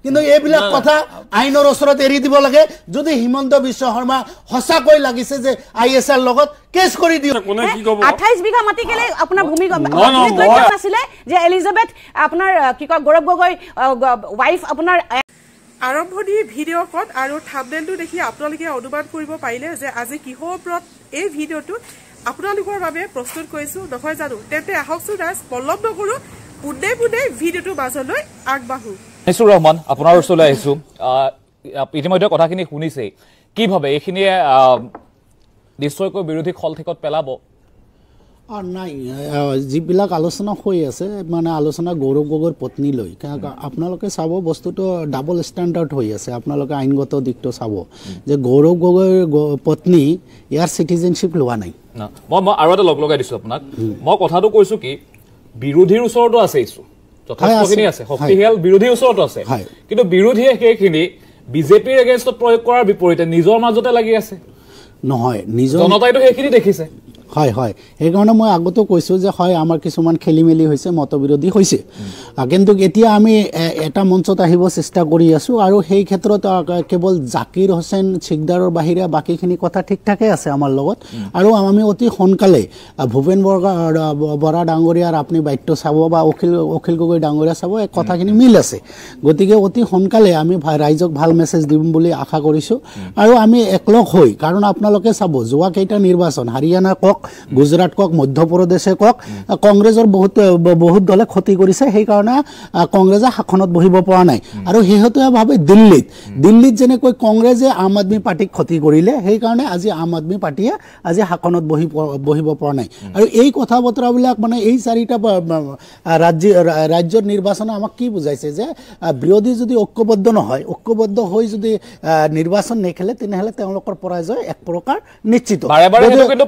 কিন্তু এইবিলাক কথা আইনৰ ওচৰত এৰি দিব লাগে যদি হিমন্ত বিশ্ব শৰ্মা সঁচাকৈ লাগিছে যে ISR লগত কেছ কৰি দিও 28 বিঘা মাটি কেলে আপোনাৰ ভূমি আছিলে যে এলিজাবেথ আপোনাৰ কি কয় গৌৰৱ গগৈ ওয়াইফ আপোনাৰ আৰম্ভণি ভিডিঅ' কত আৰু থাম্বনেইলটো দেখি আপোনালোকে অনুমান কৰিব পাৰিলে যে আজি কিহৰ ওপৰত এই ভিডিঅ'টো আপোনালোকৰ বাবে প্ৰস্তুত কৰিছো নহয় জানো তেন্তে আহকচোন ৰাজ পল্লৱ নকৰো পুনে পুনে ভিডিঅ'টো মাজলৈ আগবাঢ়ো নিছুৰ ৰহমান আপোনাৰ ওচৰলৈ আহিছো ইতিমধ্যে কথাখিনি শুনিছে কিভাবে এইখিনিয়ে নিশ্চয়কৈ বিৰোধী খলঠেকত পেলাব নাই যিবিলাক আলোচনা হৈ আছে মানে আলোচনা গৌৰৱ গগৈৰ পত্নী লৈ আপোনালোকে চাব বস্তুটো ডাবল ষ্টেণ্ডাৰ্ড হৈ আছে আপোনালোকে আইনগত দিকটো চাব যে গৌৰৱ গগৈৰ পত্নী ইয়াৰ সিটিজেনশিপ লোৱা নাই মই আৰু এটা লগাই দিছো আপোনাক মই কথাটো কৈছো কি বিৰোধীৰ ওচৰতো আছে ইছু যথেষ্টখিনি আছে শক্তিশাল বিৰোধীৰ ওচৰতো আছে কিন্তু বিৰোধীয়ে সেইখিনি বিজেপিৰ এগেইনষ্টত প্ৰয়োগ কৰাৰ বিপৰীতে নিজৰ মাজতে লাগি আছে নহয় নিজৰ জনতাইতো সেইখিনি দেখিছে হয় হয় এইকাৰণে মই আগতে কৈছো যে হয় আমাৰ কিছুমান খেলিমেলি হৈছে মতবিৰোধী হৈছে কিন্তু এতিয়া আমি এটা মঞ্চত আহিব চেষ্টা কৰি আছো আৰু সেই ক্ষেত্ৰত কেৱল জাকিৰ হোসেন সিকদাৰৰ বাহিৰে বাকিখিনি কথা ঠিক ঠাকে আছে আমাৰ লগত আৰু আমি অতি সোনকালে ভূপেন বৰা ডাঙৰীয়াৰ আপুনি বাক্য চাব বা অখিল গগৈ ডাঙৰীয়া চাব এক কথাখিনি মিল আছে গতিকে অতি সোনকালে আমি ৰাইজক ভাল মেছেজ দিম বুলি আশা কৰিছো আৰু আমি একলগ হৈ কাৰণ আপোনালোকে চাব যোৱা কেইটা নিৰ্বাচন হাৰিয়ানা কক গুজৰাট কক মধ্যপ্ৰদেশে কক কংগ্ৰেছৰ বহুত দলে ক্ষতি কৰিছে সেই কাৰণে কংগ্ৰেছে শাসনত বহিব পৰা নাই আৰু হেহতভাৱে দিল্লীত যেনেকৈ কংগ্ৰেছে আম আদমি পাৰ্টিক ক্ষতি কৰিলে সেই কাৰণে আজি আম আদমি পাৰ্টিয়ে আজি শাসনত বহিব পৰা নাই আৰু এই কথা বতৰাবিলাক মানে এই চাৰিটা ৰাজ্যৰ নিৰ্বাচনে আমাক কি বুজাইছে যে বিৰোধী যদি ঐক্যবদ্ধ নহয় ঐক্যবদ্ধ হৈ যদি নিৰ্বাচন নেখেলে তেনেহলে তেওঁলোকৰ পৰাজয় এক প্ৰকাৰ নিশ্চিত কিন্তু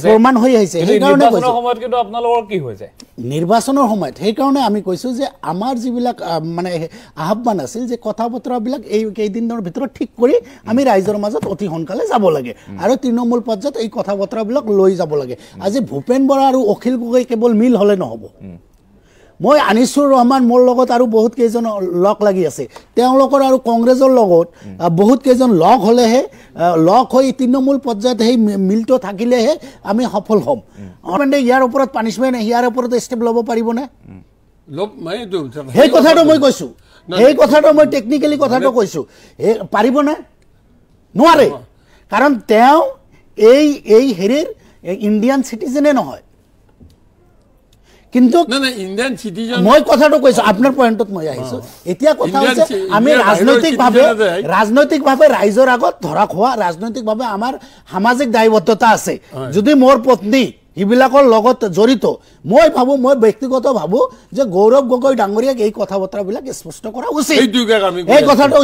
প্ৰমাণ হৈ আহিছে সেই কাৰণে সময়ত কিন্তু আপোনালোকৰ কি হৈ যায় নিৰ্বাচনৰ সময়ত সেই কাৰণে আমি কৈছো যে আমাৰ যিবিলাক মানে আহ্বান আছিল যে কথা বতৰাবিলাক এই কেইদিনৰ ভিতৰত ঠিক কৰি আমি ৰাইজৰ মাজত অতি সোনকালে যাব লাগে আৰু তৃণমূল পৰ্যায়ত এই কথা বতৰাবিলাক লৈ যাব লাগে আজি ভূপেন বৰা আৰু অখিল গগৈ কেৱল মিল হলে নহব মই আনিছুৰ ৰহমান মোৰ লগত আৰু বহুত কেইজন লগ লাগি আছে তেওঁলোকৰ আৰু কংগ্ৰেছৰ লগত বহুত কেইজন লগ হলেহে লগ হৈ তৃণমূল পৰ্যায়ত সেই মিলটো থাকিলেহে আমি সফল হ'ম মানে ইয়াৰ ওপৰত পানিশমেণ্ট ইয়াৰ ওপৰত ষ্টেপ ল'ব পাৰিবনে সেই কথাটো মই কৈছো সেই কথাটো মই টেকনিকেলি কথাটো কৈছো পাৰিবনে নোৱাৰে কাৰণ তেওঁ এই হেৰিৰ ইণ্ডিয়ান চিটিজেনে নহয় কিন্তু মই কথাটো কৈছো আপোনাৰ পইণ্টত মই আহিছো এতিয়া কথা হৈছে আমি ৰাজনৈতিকভাৱে ৰাইজৰ আগত ধৰা খোৱা ৰাজনৈতিকভাৱে আমাৰ সামাজিক দায়বদ্ধতা আছে যদি মোৰ পত্নী হিবিলাকৰ লগত জড়িত মই ভাবো মই ব্যক্তিগত ভাবো যে গৌৰৱ গগৈ ডাঙৰীয়াক এই কথা বতৰাবিলাক স্পষ্ট কৰা উচিত এই কথাটো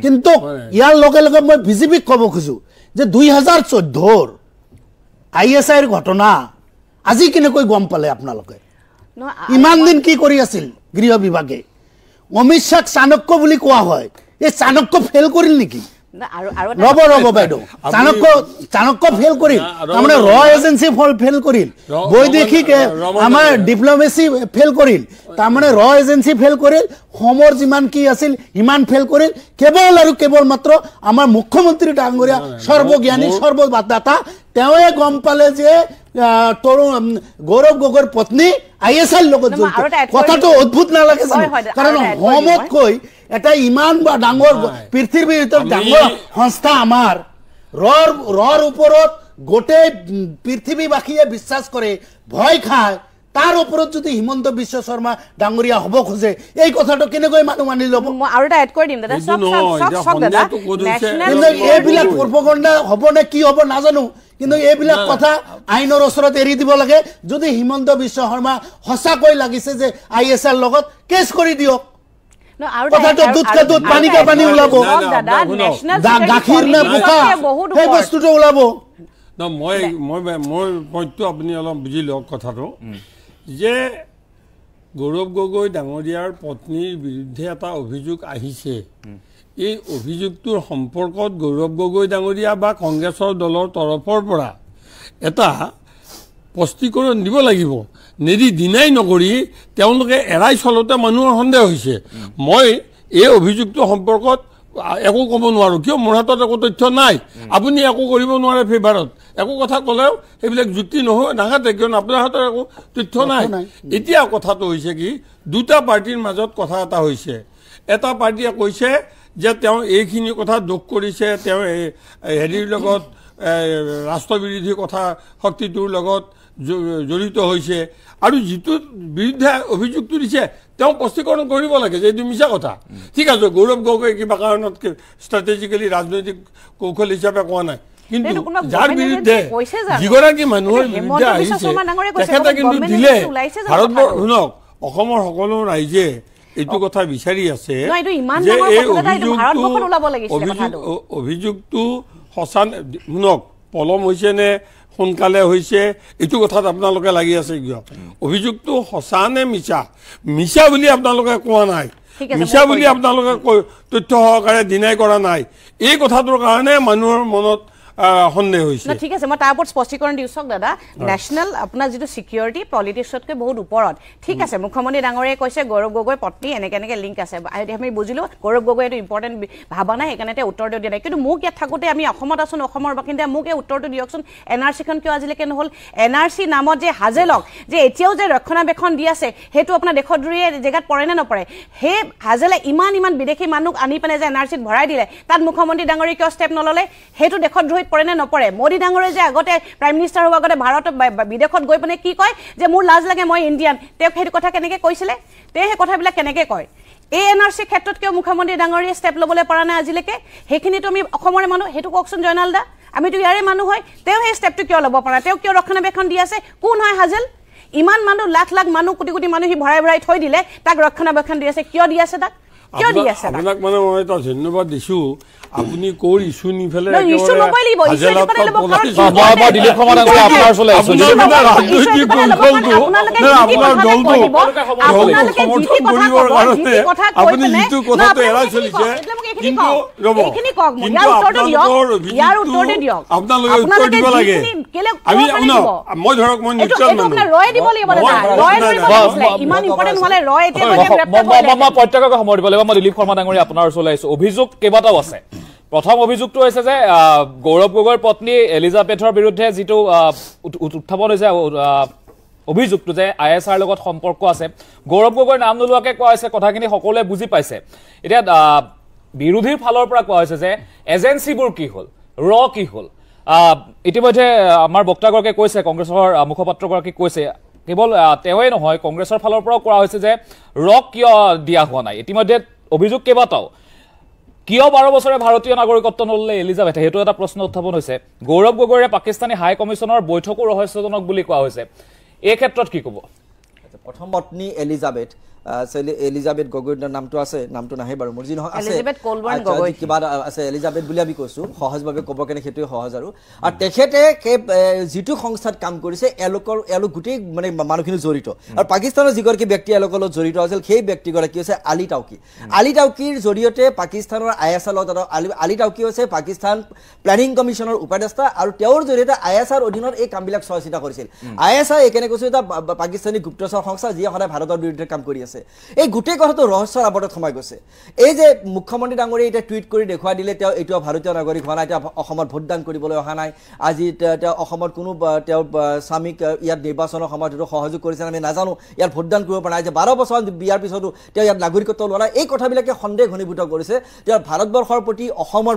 কিন্তু ইয়াৰ লগে লগে মই বিজেপিক ক'ব খোজো যে 2014 ISIৰ ঘটনা আজি কেনেকৈ গম পালে আপোনালোকে ইমান দিন কি কৰি আছিল গৃহ বিভাগে অমিত শাহ চাণক্য বুলি কোৱা হয় এই চাণক্য ফেল কৰিল নেকি ৰব বাইদেউ চাণক্য ফেল কৰিল তাৰমানে ৰ এজেন্সি ফেল কৰিল বৈদেশিক আমাৰ ডিপ্ল'মেচি ফেল কৰিল তাৰমানে ৰ এজেন্সি ফেল কৰিল হোমৰ যিমান কি আছিল ইমান ফেল কৰিল কেৱল আৰু কেৱল মাত্ৰ আমাৰ মুখ্যমন্ত্ৰী ডাঙৰীয়া সৰ্বজ্ঞানী সৰ্বদাতা তেওঁৱে গম পালে যে গৌৰৱ গগৈৰ পত্নী ISIৰ লগত কথাটো অদ্ভুত নালাগে কাৰণ হোমতকৈ এটা ইমান ডাঙৰ পৃথিৱীৰ ভিতৰত ডাঙৰ সংস্থা আমাৰ ৰৰ ওপৰত গোটেই পৃথিৱীবাসীয়ে বিশ্বাস কৰে ভয় খায় তাৰ ওপৰত যদি হিমন্ত বিশ্ব শৰ্মা ডাঙৰীয়া হ'ব খোজে এই কথাটো কেনেকৈ মানুহ মানি ল'ব আৰু এটা এড কৰি দিম দাদা সব দাদা এইবিলাক প্ৰপগণ্ডা হ'ব নে কি হ'ব নাজানো কিন্তু এইবিলাক কথা আইনৰ ওচৰত এৰি দিব লাগে যদি হিমন্ত বিশ্ব শৰ্মা সঁচাকৈ লাগিছে যে ISR লগত কেছ কৰি দিয়ক কথাটো দুধ পানী ওলাব গাখীৰ নে বোকা সেই বস্তুটো ওলাব মই পইণ্টটো আপুনি অলপ বুজি লওক কথাটো যে গৌৰৱ গগৈ ডাঙৰীয়াৰ পত্নীৰ বিৰুদ্ধে এটা অভিযোগ আহিছে এই অভিযোগটোৰ সম্পৰ্কত গৌৰৱ গগৈ ডাঙৰীয়া বা কংগ্ৰেছৰ দলৰ তৰফৰ পৰা এটা স্পষ্টীকৰণ দিব লাগিব নেদি দিনাই নকৰি তেওঁলোকে এৰাই চলতে মানুহৰ সন্দেহ হৈছে মই এই অভিযোগটো সম্পৰ্কত একো ক'ব নোৱাৰো কিয় মোৰ হাতত একো তথ্য নাই আপুনি একো কৰিব নোৱাৰে ফেভাৰত একো কথা ক'লেও সেইবিলাক যুক্তি নাখাতে কিয়নো আপোনাৰ হাতত একো তথ্য নাই এতিয়া কথাটো হৈছে কি দুটা পাৰ্টিৰ মাজত কথা এটা হৈছে এটা পাৰ্টিয়ে কৈছে যে তেওঁ এইখিনি কথা দুখ কৰিছে তেওঁ হেৰিৰ লগত ৰাষ্ট্ৰবিৰোধী কথা শক্তিটোৰ লগত জড়িত হৈছে আৰু যিটো বিৰুদ্ধে অভিযোগটো দিছে তেওঁ স্পষ্টীকৰণ কৰিব লাগে যে এইটো মিছা কথা ঠিক আছে গৌৰৱ গগৈ কিবা কাৰণত ষ্ট্ৰেটেজিকেলি ৰাজনৈতিক কৌশল হিচাপে কোৱা নাই কিন্তু যাৰ বিৰুদ্ধে যিগৰাকী মানুহৰ বিৰুদ্ধে আহিছে তেখেতে কিন্তু দিলে ভাৰতবৰ্ষ শুনক অসমৰ সকলো ৰাইজে এইটো কথা বিচাৰি আছে যে এই অভিযোগটো সঁচা শুনক পলম হৈছে নে সোনকালে হৈছে এইটো কথাত আপোনালোকে লাগি আছে কিয় অভিযোগটো সঁচা নে মিছা বুলি আপোনালোকে কোৱা নাই মিছা বুলি আপোনালোকে তথ্য সহকাৰে ডিনাই কৰা নাই এই কথাটোৰ কাৰণে মানুহৰ মনত সন্দেহ হৈছে ঠিক আছে মই তাৰ ওপৰত স্পষ্টীকৰণ দিওঁ চাওক দাদা নেশ্যনেল আপোনাৰ যিটো সিকিউৰিটি পলিটিক্সতকৈ বহুত ওপৰত ঠিক আছে মুখ্যমন্ত্ৰী ডাঙৰীয়াই কৈছে গৌৰৱ গগৈ পত্নী এনেকে লিংক আছে আমি বুজিলো গৌৰৱ গগৈ এইটো ইম্পৰ্টেণ্ট ভাবা নাই সেইকাৰণে উত্তৰটো দিয়া নাই কিন্তু মোক ইয়াত থাকোঁতে আমি অসমত আছো অসমৰ বাসিন্দা মোক এই উত্তৰটো দিয়কচোন NRC-খন কিয় আজিলৈকে নহ'ল NRC নামত যে হাজেলক যে এতিয়াও যে ৰক্ষণাবেক্ষণ দি আছে সেইটো আপোনাৰ দেশত দূৰীয়ে জেগাত পৰে নে নপৰে সেই হাজেলে ইমান বিদেশী মানুহ আনি পেলাই যে NRC-ত ভৰাই দিলে তাত মুখ্যমন্ত্ৰী ডাঙৰীয়াই কিয় ষ্টেপ নল'লে সেইটো দেশত দ্ৰোহীত পৰে নে নপৰে মোদী ডাঙৰীয়াই যে আগতে প্ৰাইম মিনিষ্টাৰ হোৱাৰ আগতে ভাৰতত বিদেশত গৈ পেলাই কি কয় যে মোৰ লাজ লাগে মই ইণ্ডিয়ান তেওঁক সেইটো কথা কেনেকৈ কৈছিলে তেওঁ সেই কথাবিলাক কেনেকৈ কয় এই NRC ক্ষেত্ৰত কিয় মুখ্যমন্ত্ৰী ডাঙৰীয়াই ষ্টেপ ল'বলৈ পৰা নাই আজিলৈকে সেইখিনিতো আমি অসমৰে মানুহ সেইটো কওকচোন জয়নাল দা আমিতো ইয়াৰে মানুহ হয় তেওঁ সেই ষ্টেপটো কিয় ল'ব পৰা তেওঁ কিয় ৰক্ষণাবেক্ষণ দি আছে কোন হয় হাজেল ইমান মানুহ লাখ মানুহ কোটি মানুহ সি ভৰাই থৈ দিলে তাক ৰক্ষণাবেক্ষণ দি আছে কিয় দি আছে তাক কিয় দি আছে আপোনাক মানে মই এটা ধন্যবাদ দিছো আপুনি কোৰ ইস্যু নি ফেলে ইস্যু নকই লিব ইস্যু নকই লিব মই দিলীপ কুমাৰ ডাঙৰীয়া আপোনাৰ ওচৰলৈ আছো আপুনি যিটো কথাটো এৰাই চলিছে কিন্তু ৰব ইয়াৰ উত্তৰটো দিয়ক আপোনালোকে উত্তৰ দিব লাগে আমি মই ধৰক মই নিশ্চয় মানুহ ৰয় দিব লাগিব ইমান ইম্পৰ্টেণ্ট হলে ৰয় এতিয়া মই প্ৰত্যেককে সময় দিব লাগিব মই দিলীপ শৰ্মা ডাঙৰীয়া আপোনাৰ ওচৰলৈ আহিছো অভিযোগ কেইবাটাও আছে প্ৰথম অভিযোগটো হৈছে যে গৌৰৱ গগৈৰ পত্নী এলিজাবেথৰ বিৰুদ্ধে যিটো উত্থাপন হৈছে অভিযোগটো যে ISR লগত সম্পৰ্ক আছে গৌৰৱ গগৈৰ নাম নোলোৱাকৈ কোৱা হৈছে কথাখিনি সকলোৱে বুজি পাইছে এতিয়া বিৰোধীৰ ফালৰ পৰা কোৱা হৈছে যে এজেন্সিবোৰ কি হ'ল কি হ'ল ইতিমধ্যে আমাৰ বক্তাগৰাকীয়ে কৈছে কংগ্ৰেছৰ মুখপাত্ৰগৰাকীয়ে কৈছে কেৱল তেওঁই নহয় কংগ্ৰেছৰ ফালৰ পৰাও কোৱা হৈছে যে কিয় দিয়া হোৱা নাই ইতিমধ্যে অভিযোগ কেইবাটাও কিয় 12 বছৰে ভাৰতীয় নাগৰিকত্ব নললে এলিজাবেথে হেতু এটা প্ৰশ্ন উত্থাপন হৈছে গৌৰৱ গগৈৰে পাকিস্তানী হাই কমিছনৰ বৈঠকো ৰহস্যজনক বুলি কোৱা হৈছে এই ক্ষেত্ৰত কি ক'ব প্ৰথম পত্নী এলিজাবেথ গগৈৰ নামটো আছে নামটো নাহে বাৰু মোৰ যি নহয় আছে কিবা আছে এলিজাবেথ বুলি আমি কৈছো সহজভাৱে ক'ব কেনে সেইটোৱে সহজ আৰু তেখেতে যিটো সংস্থাত কাম কৰিছে এলোক গোটেই মানে মানুহখিনি জড়িত আৰু পাকিস্তানৰ যিগৰাকী ব্যক্তি এলোকৰ লগত জড়িত আছিল সেই ব্যক্তিগৰাকী হৈছে আলী টাউকিৰ জৰিয়তে পাকিস্তানৰ ISR লগত আলী টাউকি হৈছে পাকিস্তান প্লেনিং কমিছনৰ উপদেষ্টা আৰু তেওঁৰ জৰিয়তে ISR অধীনত এই কামবিলাক চোৱা চিতা কৰিছিল ISR একেনে কৈছো এটা পাকিস্তানী গুপ্তচৰ সংস্থা যিয়ে সদায় ভাৰতৰ বিৰুদ্ধে কাম কৰি আছে এই গোটেই কথাটো ৰহস্যৰ আৱৰ্তত সোমাই গৈছে এই যে মুখ্যমন্ত্ৰী ডাঙৰীয়াই এতিয়া টুইট কৰি দেখুৱাই দিলে তেওঁ এইটো ভাৰতীয় নাগৰিক হোৱা নাই তেওঁ অসমত ভোটদান কৰিবলৈ অহা নাই আজি তেওঁ অসমত কোনো তেওঁ স্বামীক ইয়াত নিৰ্বাচনৰ সময়ত সহযোগ কৰিছে আমি নাজানো ইয়াত ভোটদান কৰিব পৰা নাই যে 12 বছৰ বিয়াৰ পিছতো তেওঁ ইয়াত নাগৰিকত্ব লোৱা নাই এই কথাবিলাকে সন্দেহ ঘনীভূত কৰিছে তেওঁ ভাৰতবৰ্ষৰ প্ৰতি অসমৰ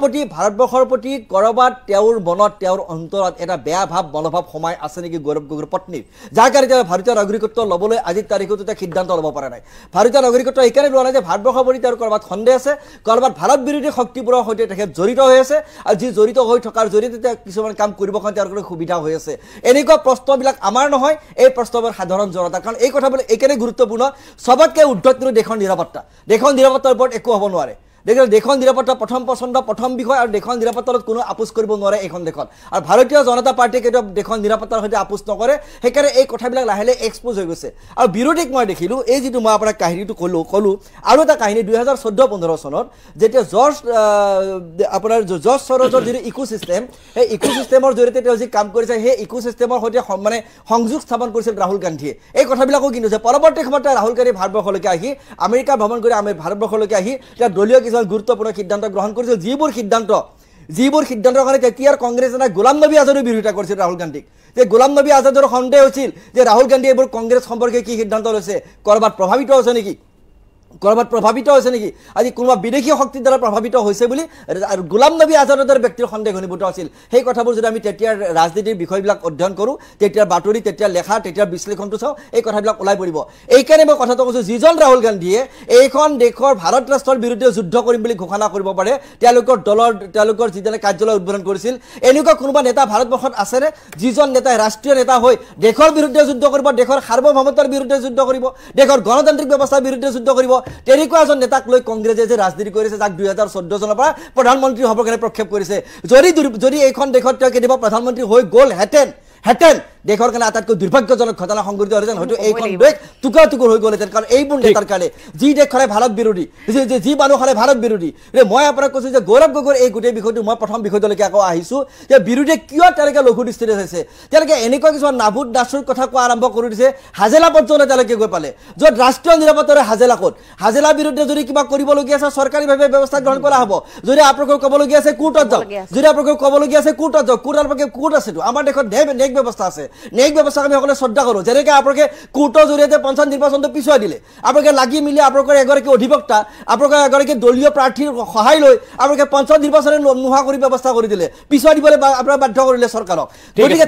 প্ৰতি ভাৰতবৰ্ষৰ প্ৰতি কৰবাত তেওঁৰ মনত তেওঁৰ অন্তৰত এটা বেয়া মনোভাৱ সোমাই আছে নেকি গৌৰৱ গগৈৰ পত্নীৰ যাৰ কাৰণে তেওঁ ভাৰতীয় নাগৰিকত্ব ল'বলৈ আজিৰ তাৰিখত সিদ্ধান্ত ল'ব পৰা নাই ভাৰতীয় নাগৰিকত্ব এইকাৰণে লোৱা নাই যে ভাৰতবৰ্ষৰ প্ৰতি তেওঁৰ কৰবাত সন্দেহ আছে কৰবাত ভাৰত বিৰোধী শক্তিবোৰৰ সৈতে তেখেত জড়িত হৈ আছে আৰু যি জড়িত হৈ থকাৰ জৰিয়তে তেওঁ কিছুমান কাম কৰিব কাৰণে তেওঁৰ কাৰণে সুবিধা হৈ আছে এনেকুৱা প্ৰশ্নবিলাক আমাৰ নহয় এই প্ৰশ্নবোৰ সাধাৰণ জনতাৰ কাৰণ এই কথাবোৰ এইকাৰণে গুৰুত্বপূৰ্ণ সবতকৈ উদ্ধত দেশৰ নিৰাপত্তাৰ ওপৰত একো হ'ব নোৱাৰে দেশৰ নিৰাপত্তা প্ৰথম পছন্দ প্ৰথম বিষয় আৰু দেশৰ নিৰাপত্তাৰ কোনো আপোচ কৰিব নোৱাৰে এইখন দেশত আৰু ভাৰতীয় জনতা পাৰ্টিয়ে কেতিয়াও দেশৰ নিৰাপত্তাৰ সৈতে আপোচ নকৰে সেইকাৰণে এই কথাবিলাক লাহে লাহে এক্সপ'জ হৈ গৈছে আৰু বিৰোধীক মই দেখিলোঁ এই যিটো মই আপোনাক কাহিনীটো ক'লোঁ আৰু এটা কাহিনী 2014-15 চনত যেতিয়া জৰ্জ সৰজৰ যিটো ইক'চিষ্টেম সেই ইক'চিষ্টেমৰ জৰিয়তে তেওঁ যি কাম কৰিছে সেই ইক'চিষ্টেমৰ সৈতে মানে সংযোগ স্থাপন কৰিছিল ৰাহুল গান্ধীয়ে এই কথাবিলাকো কিন্তু পৰৱৰ্তী সময়ত ৰাহুল গান্ধী ভাৰতবৰ্ষলৈকে আহি আমেৰিকা ভ্ৰমণ কৰি ভাৰতবৰ্ষলৈকে আহি তেওঁ দলীয় কিছুমান গুৰুত্বপূৰ্ণ সিদ্ধান্ত গ্ৰহণ কৰিছিল যিবোৰ সিদ্ধান্তৰ কাৰণে তেতিয়াৰ কংগ্ৰেছ নেতা গোলাম নবী আজাদৰ বিৰোধিতা কৰিছিল ৰাহুল গান্ধীক যে গোলাম নবী আজাদৰ সন্দেহ হৈছিল যে ৰাহুল গান্ধী এইবোৰ কংগ্ৰেছ সম্পৰ্কে কি সিদ্ধান্ত লৈছে ক'ৰবাত প্ৰভাৱিত হৈছে নেকি আজি কোনোবা বিদেশী শক্তিৰ দ্বাৰা প্ৰভাৱিত হৈছে বুলি আৰু গোলাম নবী আজাদৰ দৰে ব্যক্তিৰ সন্দেহ ঘনীভূত আছিল সেই কথাবোৰ যদি আমি তেতিয়াৰ ৰাজনীতিৰ বিষয়বিলাক অধ্যয়ন কৰোঁ তেতিয়াৰ বাতৰি তেতিয়াৰ লেখা তেতিয়াৰ বিশ্লেষণটো চাওঁ এই কথাবিলাক ওলাই পৰিব এইকাৰণে মই কথাটো কৈছোঁ যিজন ৰাহুল গান্ধীয়ে এইখন দেশৰ ভাৰত ৰাষ্ট্ৰৰ বিৰুদ্ধে যুদ্ধ কৰিম বুলি ঘোষণা কৰিব পাৰে তেওঁলোকৰ যিজনে কাৰ্যালয় উদ্বোধন কৰিছিল এনেকুৱা কোনোবা নেতা ভাৰতবৰ্ষত আছেনে যিজন নেতাই ৰাষ্ট্ৰীয় নেতা হৈ দেশৰ বিৰুদ্ধে যুদ্ধ কৰিব দেশৰ সাৰ্বভৌমত্বৰ বিৰুদ্ধে যুদ্ধ কৰিব দেশৰ গণতান্ত্ৰিক ব্যৱস্থাৰ বিৰুদ্ধে যুদ্ধ কৰিব তেনেকুৱা এজন নেতাক লৈ কংগ্ৰেছে যে ৰাজনীতি কৰিছে যাক 2014 চনৰ পৰা প্ৰধানমন্ত্ৰী হ'বৰ কাৰণে প্ৰক্ষেপ কৰিছে যদি এইখন দেশত তেওঁ কেতিয়াবা প্ৰধানমন্ত্ৰী হৈ গ'লহেঁতেন দেশৰ কাৰণে আটাইতকৈ দুৰ্ভাগ্যজনক ঘটনা সংঘটিত হ'লহেঁতেন হয়তো এইখন দেশ টুকুৰা টুকুৰ হৈ গ'লহেঁতেন কাৰণ এইবোৰ নেতাৰ কাৰণে যি দেশ খালে ভাৰত বিৰোধী যি মানুহ খালে ভাৰত বিৰোধী মই আপোনাক কৈছোঁ যে গৌৰৱ গগৈৰ এই গোটেই বিষয়টো মই প্ৰথম বিষয়টোলৈকে আকৌ আহিছোঁ যে বিৰোধীয়ে কিয় তেওঁলোকে লঘু দৃষ্টিৰে চাইছে তেওঁলোকে এনেকুৱা কিছুমান নাভুত নাচুৰ কথা কোৱা আৰম্ভ কৰি দিছে হাজেলা পৰ্যন্ত তেওঁলোকে গৈ পালে য'ত ৰাষ্ট্ৰীয় নিৰাপত্তাৰে হাজেলা বিৰুদ্ধে যদি কিবা কৰিবলগীয়া আছে চৰকাৰীভাৱে ব্যৱস্থা গ্ৰহণ কৰা হ'ব যদি আপোনালোকক ক'বলগীয়া আছে কোৰ্টত যাওক যদি আপোনালোকক ক'বলগীয়া আছে কোৰ্টত যাওক কোৰ্ট আছেতো আমাৰ দেশত ন্যায়িক ব্যৱস্থা আছে ন্যায়িক ব্যৱস্থাক আমি সকলোৱে শ্ৰদ্ধা কৰোঁ যেনেকৈ আপোনালোকে কোৰ্টৰ জৰিয়তে পঞ্চায়ত নিৰ্বাচনটো পিছুৱাই দিলে আপোনালোকে লাগি মিলি আপোনালোকৰ এগৰাকী অধিবক্তা আপোনালোকৰ এগৰাকী দলীয় প্ৰাৰ্থীৰ সহায় লৈ আপোনালোকে পঞ্চায়ত নিৰ্বাচনে নোহোৱা কৰি ব্যৱস্থা কৰি দিলে পিছুৱাই দিবলৈ আপোনালোকে বাধ্য কৰিলে চৰকাৰক গতিকে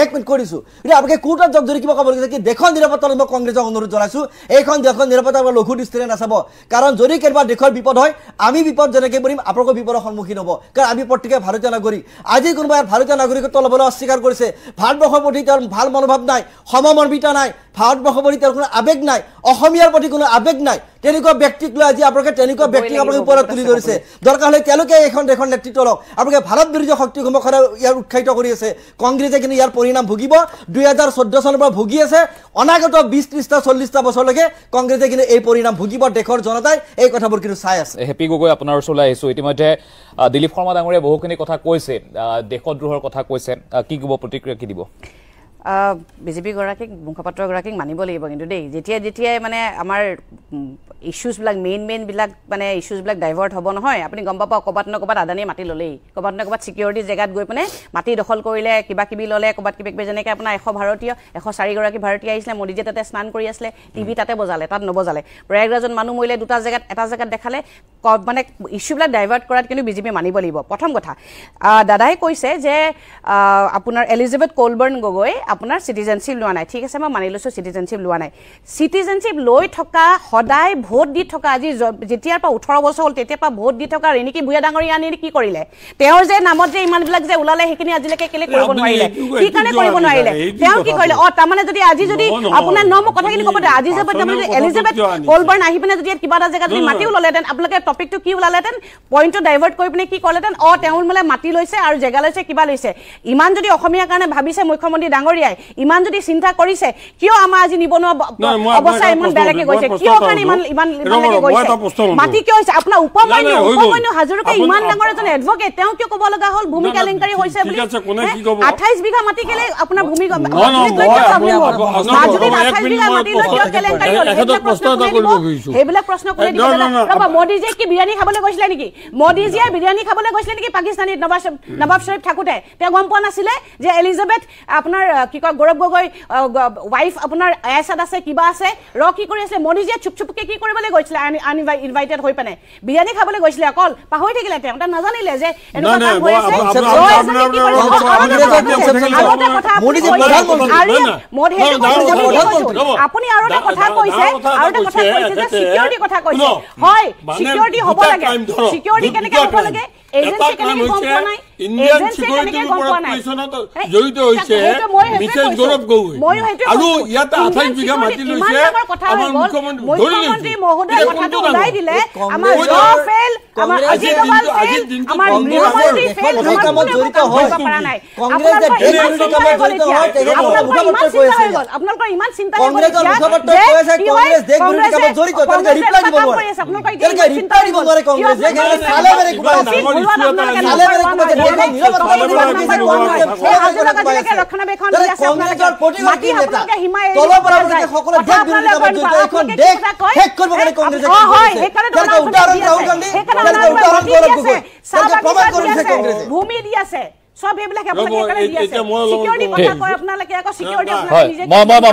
এক মিনিট কৰিছোঁ এতিয়া আপোনালোকে কোৰ্টত যাওক যদি কিবা ক'বলগীয়া কি দেশৰ নিৰাপত্তাৰ মই কংগ্ৰেছক অনুৰোধ জনাইছোঁ এইখন দেশৰ নিৰাপত্তা লঘু দৃষ্টিৰে নাচাব কাৰণ যদি কেতিয়াবা দেশৰ বিপদ হয় আমি বিপদ যেনেকৈ পৰিম আপোনালোকৰ বিপদৰ সন্মুখীন হ'ব কাৰণ আমি প্ৰত্যেকে ভাৰতীয় নাগৰিক আজি কোনোবাই ভাৰতীয় নাগৰিকত্ব ল'বলৈ অস্বীকাৰ কৰিছে ভাৰতবৰ্ষৰ প্ৰতি তেওঁৰ ভাল মনোভাৱ নাই সমমৰ্মিতা নাই ভাৰতবৰ্ষৰ প্ৰতি তেওঁৰ কোনো আৱেগ নাই অসমীয়াৰ প্ৰতি কোনো আৱেগ নাই তেনেকুৱা ব্যক্তিক লৈ আজি আপোনালোকে তেনেকুৱা ব্যক্তিক আপোনালোকে ওপৰত তুলি ধৰিছে দৰকাৰ হ'লে তেওঁলোকে এখন দেশৰ নেতৃত্ব লওক আপোনালোকে ভাৰত বিৰোধী শক্তিসমূহক ইয়াৰ উৎসাহিত কৰি আছে কংগ্ৰেছে কিন্তু ইয়াৰ পৰিণাম ভুগিব 2014 চনৰ পৰা ভুগি আছে অনাগত 20-30-40টা বছৰলৈকে কংগ্ৰেছে কিন্তু এই পৰিণাম ভুগিব দেশৰ জনতাই এই কথাবোৰ কিন্তু চাই আছে হেপী গগৈ আপোনাৰ ওচৰলৈ আহিছোঁ ইতিমধ্যে দিলীপ শৰ্মা ডাঙৰীয়ে বহুখিনি কথা কৈছে দেশদ্ৰোহৰ কথা কৈছে কি ক'ব প্ৰতিক্ৰিয়া কি দিব বিজেপি গৰাকীক মুখপাত্ৰগৰাকীক মানিব লাগিব কিন্তু দেই যেতিয়াই মানে আমাৰ ইছ্যুজবিলাক মেইনবিলাক মানে ইছ্যুজবিলাক ডাইভাৰ্ট হ'ব নহয় আপুনি গম পাব ক'ৰবাত ন ক'ৰবাত আদানীয়ে মাটি ল'লেই ক'ৰবাত ন ক'ৰবাত ছিকিউৰিটি জেগাত গৈ পিনে মাটি দখল কৰিলে কিবা কিবি ল'লে ক'ৰবাত কিবা কিবি যেনেকৈ আপোনাৰ 104 গৰাকী ভাৰতীয় আহিছিলে মোদীজীয়ে তাতে স্নান কৰি আছিলে টিভি তাতে বজালে তাত নবজালে প্ৰয়াগৰাজত মানুহ মৰিলে এটা জেগাত দেখালে মানে ইছ্যুবিলাক ডাইভাৰ্ট কৰাত কিন্তু বিজেপি মানিব লাগিব প্ৰথম কথা দাদাই কৈছে যে আপোনাৰ এলিজাবেথ কলবাৰ্ণ গগৈ আপোনাৰ চিটিজেনশ্বিপ লোৱা নাই ঠিক আছে মই মানি লৈছোঁ চিটিজেনশ্বিপ লোৱা নাই চিটিজেনশ্বিপ লৈ থকা সদায় ভোট দি থকা আজি যেতিয়াৰ পৰা 18 বছৰ হ'ল তেতিয়াৰ পৰা ভোট দি থকা ৰেণিকী ভূঞা ডাঙৰীয়া আনি কি কৰিলে তেওঁৰ যে নামত যে ইমানবিলাক যে ওলালে সেইখিনি আজিলৈকে কেলে কৰিব নোৱাৰিলে কি কাৰণে কৰিব নোৱাৰিলে তেওঁ কি কৰিলে তাৰমানে যদি আজি যদি আপোনাৰ মই কথাখিনি ক'ব আজি যে এলিজাবেথ কলবাৰ্ণ আহি পিনে যদি কিবা এটা জেগাত যদি মাটিও ল'লেহেঁতেন আপোনালোকে টপিকটো কি ওলালেহেঁতেন পইণ্টটো ডাইভাৰ্ট কৰি পিনে কি ক'লেহেঁতেন তেওঁ মানে মাটি লৈছে আৰু জেগা লৈছে কিবা লৈছে ইমান যদি অসমীয়াৰ কাৰণে ভাবিছে মুখ্যমন্ত্ৰী ডাঙৰীয়াই ইমান যদি চিন্তা কৰিছে কিয় আমাৰ আজি নিবনুৱা অৱস্থা ইমান বেয়ালৈকে গৈছে কিয় কাৰণে ইমান গৈছে মাটি কিয় হৈছে আপোনাৰ উপমান্যু হাজৰিকা ইমান ডাঙৰ এজন এডভকেট তেওঁ কিয় ক'ব লগা হ'ল ভূমি কেলেংকাৰী হৈছে বুলি 28 বিঘা মাটি কেলে আপোনাৰ ভূমি সেইবিলাক প্ৰশ্ন কৰি দিব মোদীজীয়ে কি বিৰিয়ানী খাবলৈ গৈছিলে নেকি মোদীজীয়ে বিৰিয়ানী খাবলৈ গৈছিলে নেকি পাকিস্তানীত নৱাব শ্বৰীফ থাকোঁতে তেওঁ গম পোৱা নাছিলে যে এলিজাবেথ আপোনাৰ কি কয় গৌৰৱ গগৈ ৱাইফ আপোনাৰ আয়াসাদ আছে কিবা আছে কি কৰি আছিলে মোদীজীয়ে চুপচুপকে কি কৰিবলৈ গৈছিলে ইনভাইটেড হৈ পিনে বিৰিয়ানী খাবলৈ গৈছিলে অকল পাহৰি থাকিলে তেওঁ নাজানিলে যে এনেকুৱা কাম হৈ আছে আপুনি আৰু এটা কথা কৈছে যে চিকিউৰিটি কথা কৈছে হয় চিকিউৰিটি হ'ব লাগে চিকিউৰিটি কেনেকৈ হ'ব লাগে এজেন্সি কেনেকৈ গম পোৱা নাই ইণ্ডিয়ান চিকিউৰিটিৰ ওপৰত কুৱেশ্যনত জড়িত হৈছে মিছেছ গৌৰৱ গগৈ আৰু ইয়াতে 28 বিঘা মাটি লৈছে আমাৰ মুখ্যমন্ত্ৰী মহোদয় কথাটো ওলাই দিলে আমাৰ ফেল আমাৰ আজিৰ দিনটো আমাৰ গৃহমন্ত্ৰী ফেল এই কামত জড়িত হয় কংগ্ৰেছ যে ডেলিভাৰী কামত জড়িত হয় তেখেতৰ মুখপাত্ৰ কৈ আছে আপোনালোকৰ ইমান চিন্তা কংগ্ৰেছৰ মুখপাত্ৰ কৈ আছে কংগ্ৰেছ ডেলিভাৰী কামত জড়িত তেওঁলোকে ৰিপ্লাই দিব নোৱাৰে তেওঁলোকে ৰিপ্লাই দিব নোৱাৰে কংগ্ৰেছ যে সালে বেৰে কুমাৰ সালে বেৰে কুমাৰ দেখে নিৰৱতা ৰক্ষণাবেক্ষণ দি আছে কংগ্ৰেছৰ প্ৰতিবাদী নেতা তলৰ পৰা উঠে সকলো ডেলিভাৰী কামত জড়িত এখন দেশ শেষ কৰিব কাৰণে কংগ্ৰেছে তেওঁলোকে উদাহৰণ ৰাহুল গান্ধী তেওঁলোকে উদাহৰণ গৌৰৱ গগৈ তেওঁলোকে প্ৰমাণ কৰিছে কংগ্ৰেছে ভূমি দি আছে সব এইবিলাক আপোনালোকে একেবাৰে দি আছে সিকিউৰিটি কথা কয় আপোনালোকে আকৌ সিকিউৰিটি আপোনালোকে নিজে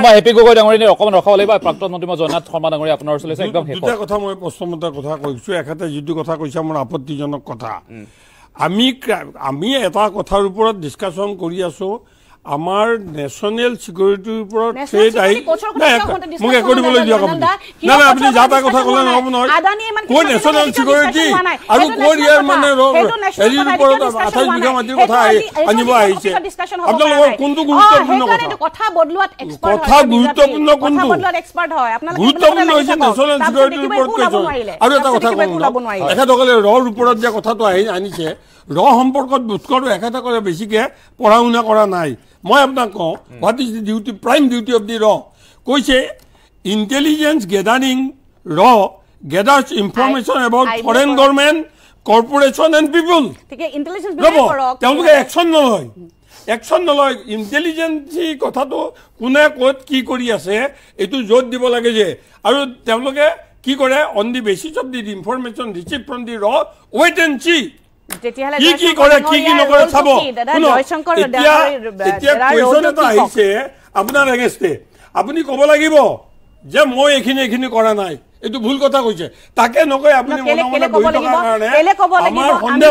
মই হেপি গগৈ ডাঙৰীয়ে অকমান ৰখাব লাগিব প্ৰাক্তন মন্ত্ৰী মই জয়নাথ শৰ্মা ডাঙৰীয়ে আপোনাৰ ওচৰলৈ একদম শেষ দুটা কথা মই প্ৰশ্নমতে কথা কৈছো এখাতে যিটো কথা কৈছে মোৰ আপত্তিজনক কথা আমি এটা কথাৰ ওপৰত ডিসকাশন কৰি আছো আমাৰ নেশনাল সিকিউৰিটিৰ ওপৰত থ্ৰেট আহি মোক কৰিবলৈ দিয়ক না আপুনি যাতা কথা ক'লে নহ'ব নহয় কোন নেশনাল সিকিউৰিটি আৰু কোন ইয়াৰ মানে হেৰিৰ ওপৰত 28 বিঘা মাটিৰ কথা আনিব আহিছে আপোনালোকৰ কোনটো গুৰুত্বপূৰ্ণ কথা বদলোৱাত এক্সপাৰ্ট কথা গুৰুত্বপূৰ্ণ কোনটো বদলোৱাত এক্সপাৰ্ট হয় আপোনালোকে গুৰুত্বপূৰ্ণ হৈছে নেশনাল সিকিউৰিটিৰ ওপৰত কৈছো আৰু এটা কথা কওঁ এখেতসকলে ৰৰ ওপৰত যে কথাটো আনিছে ৰ সম্পৰ্কত বোধ কৰোঁ এখেতসকলে বেছিকৈ পঢ়া শুনা কৰা নাই মই আপোনাক কওঁ what is the duty prime duty of the ৰ কৈছে ইণ্টেলিজেন্স গেদাৰিং ৰ gathers information about foreign government corporation and people তেওঁলোকে একশ্যন নলয় ইণ্টেলিজেন্সি কথাটো কোনে ক'ত কি কৰি আছে এইটো য'ত দিব লাগে যে আৰু তেওঁলোকে কি কৰে on the basis of the information receive from the ৰ ৱেইট এণ্ড চি কি কৰে কি নকৰে চাব এতিয়া কুৱেশ্যন এটা আহিছে আপোনাৰ এগেইনষ্টে আপুনি ক'ব লাগিব যে মই এইখিনি কৰা নাই এইটো ভুল কথা কৈছে তাকে নকয় আপুনি মনে মনে বহি থকাৰ কাৰণে আমাৰ সন্দেহ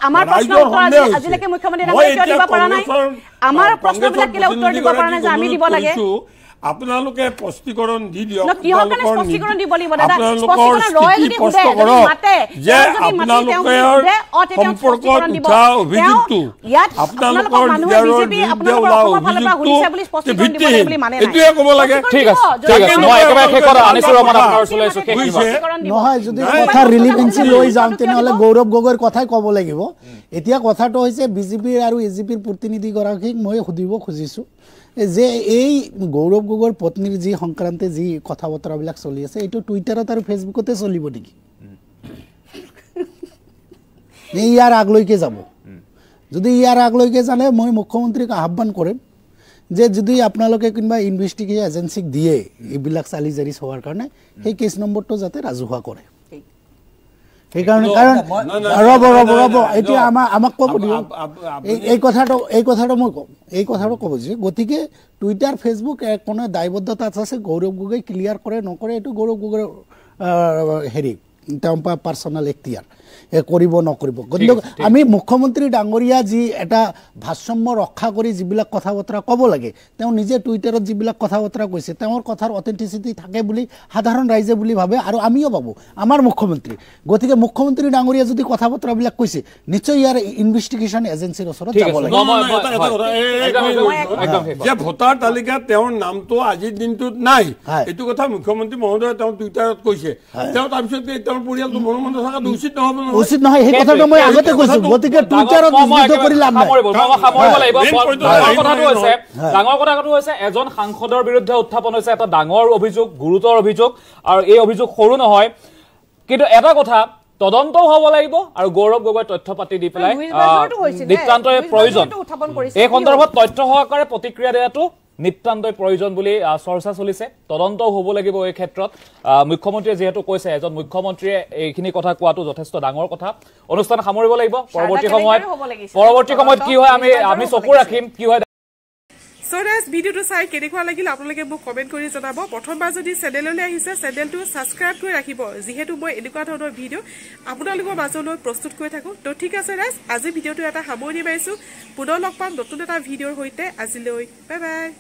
আমাৰ প্ৰশ্ন উত্তৰ আজিলৈকে মুখ্যমন্ত্ৰী ডাঙৰীয়াই দিব পৰা নাই আমাৰ প্ৰশ্নবিলাক কেলে উত্তৰ দিব পৰা নাই যে আমি দিব লাগে আপোনালোকে স্পষ্টীকৰণ দি দিয়ক স্পষ্টীকৰণ দিব লাগিব দাদা আপোনালোকৰ স্থিতি স্পষ্ট কৰক যে আপোনালোকৰ সম্পৰ্কত উঠা অভিযোগটো আপোনালোকৰ এইটোৱে ক'ব লাগে ঠিক আছে মই একেবাৰে শেষত আনিছো ৰমান আপোনাৰ ওচৰলৈ নহয় যদি কথা ৰিলিভেন্সি লৈ যাওঁ তেনেহ'লে গৌৰৱ গগৈৰ কথাই ক'ব লাগিব এতিয়া কথাটো হৈছে বিজেপিৰ আৰু এজিপিৰ প্ৰতিনিধিগৰাকীক মই সুধিব খুজিছোঁ যে এই গৌৰৱ গগৈৰ পত্নীৰ যি সংক্ৰান্তে যি কথা বতৰাবিলাক চলি আছে এইটো টুইটাৰত আৰু ফেচবুকতে চলিব নেকি ইয়াৰ আগলৈকে যাব যদি ইয়াৰ আগলৈকে জানে মই মুখ্যমন্ত্ৰীক আহ্বান কৰিম যে যদি আপোনালোকে কোনোবা ইনভেষ্টিগেশ্যন এজেঞ্চিক দিয়ে এইবিলাক চালি জাৰি হোৱাৰ কাৰণে সেই কেছ নম্বৰটো যাতে ৰাজহুৱা কৰে সেইকাৰণে কাৰণ ৰ'ব এতিয়া আমাক ক'ব দিয়ক এই কথাটো মই ক'ম এই কথাটো ক'ব যে গতিকে টুইটাৰ ফেচবুক কোনো দায়বদ্ধতা আছে গৌৰৱ গগৈ ক্লিয়াৰ কৰে নকৰে এইটো গৌৰৱ গগৈৰ হেৰি তেওঁ পাৰ্চনেল এখতিয়াৰ কৰিব নকৰিব গতিকে আমি মুখ্যমন্ত্ৰী ডাঙৰীয়া যি এটা ভাৰসাম্য ৰক্ষা কৰি যিবিলাক কথা বতৰা ক'ব লাগে তেওঁ নিজে টুইটাৰত যিবিলাক কথা বতৰা কৈছে তেওঁৰ কথাৰ অথেণ্টিচিটি থাকে বুলি সাধাৰণ ৰাইজে বুলি ভাবে আৰু আমিও ভাবোঁ আমাৰ মুখ্যমন্ত্ৰী গতিকে মুখ্যমন্ত্ৰী ডাঙৰীয়া যদি কথা বতৰাবিলাক কৈছে নিশ্চয় ইয়াৰ ইনভেষ্টিগেশ্যন এজেঞ্চিৰ ওচৰত যাব লাগে যে ভোটাৰ তালিকাত তেওঁৰ নামটো আজিৰ দিনটোত নাই এইটো কথা মুখ্যমন্ত্ৰী মহোদয়ে তেওঁ টুইটাৰত কৈছে তেওঁ তাৰপিছত তেওঁৰ পৰিয়ালটো মনোমন্ত থকাটো উচিত নহ'ব উচিত নহয় সেই কথাটো মই আগতে কৈছো গতিকে টুইটাৰত বিদ্ৰোহ কৰি লাভ নাই ডাঙৰ কথাটো হৈছে এজন সাংসদৰ বিৰুদ্ধে উত্থাপন হৈছে এটা ডাঙৰ অভিযোগ গুৰুতৰ অভিযোগ আৰু এই অভিযোগ সৰু নহয় কিন্তু এটা কথা তদন্তও হ'ব লাগিব আৰু গৌৰৱ গগৈ তথ্য পাতি দি পেলাই নিতান্তই প্ৰয়োজন এই সন্দৰ্ভত তথ্য সহকাৰে প্ৰতিক্ৰিয়া দিয়াটো নিতান্তই প্ৰয়োজন বুলি চৰ্চা চলিছে তদন্তও হ'ব লাগিব এই ক্ষেত্ৰত মুখ্যমন্ত্ৰীয়ে যেহেতু কৈছে এজন মুখ্যমন্ত্ৰীয়ে এইখিনি কথা কোৱাটো যথেষ্ট ডাঙৰ কথা অনুষ্ঠান সামৰিব লাগিব পৰৱৰ্তী সময়ত কি হয় আমি চকু ৰাখিম কি হয় সৰাজ ভিডিওটো চাই কেনেকুৱা লাগিল আপোনালোকে মোক কমেন্ট কৰি জনাব প্ৰথমবাৰ যদি চেনেললৈ আহিছে চেনেলটো সাবস্ক্ৰাইব কৰি ৰাখিব যিহেতু মই এনেকুৱা ধৰণৰ ভিডিও আপোনালোকৰ মাজলৈ প্ৰস্তুত কৰি থাকো তো ঠিক আছে ৰাইজ আজি ভিডিওটো এটা সামৰণি মাৰিছো পুনৰ লগ পাম নতুন এটা ভিডিওৰ সৈতে আজিলৈ বাই বাই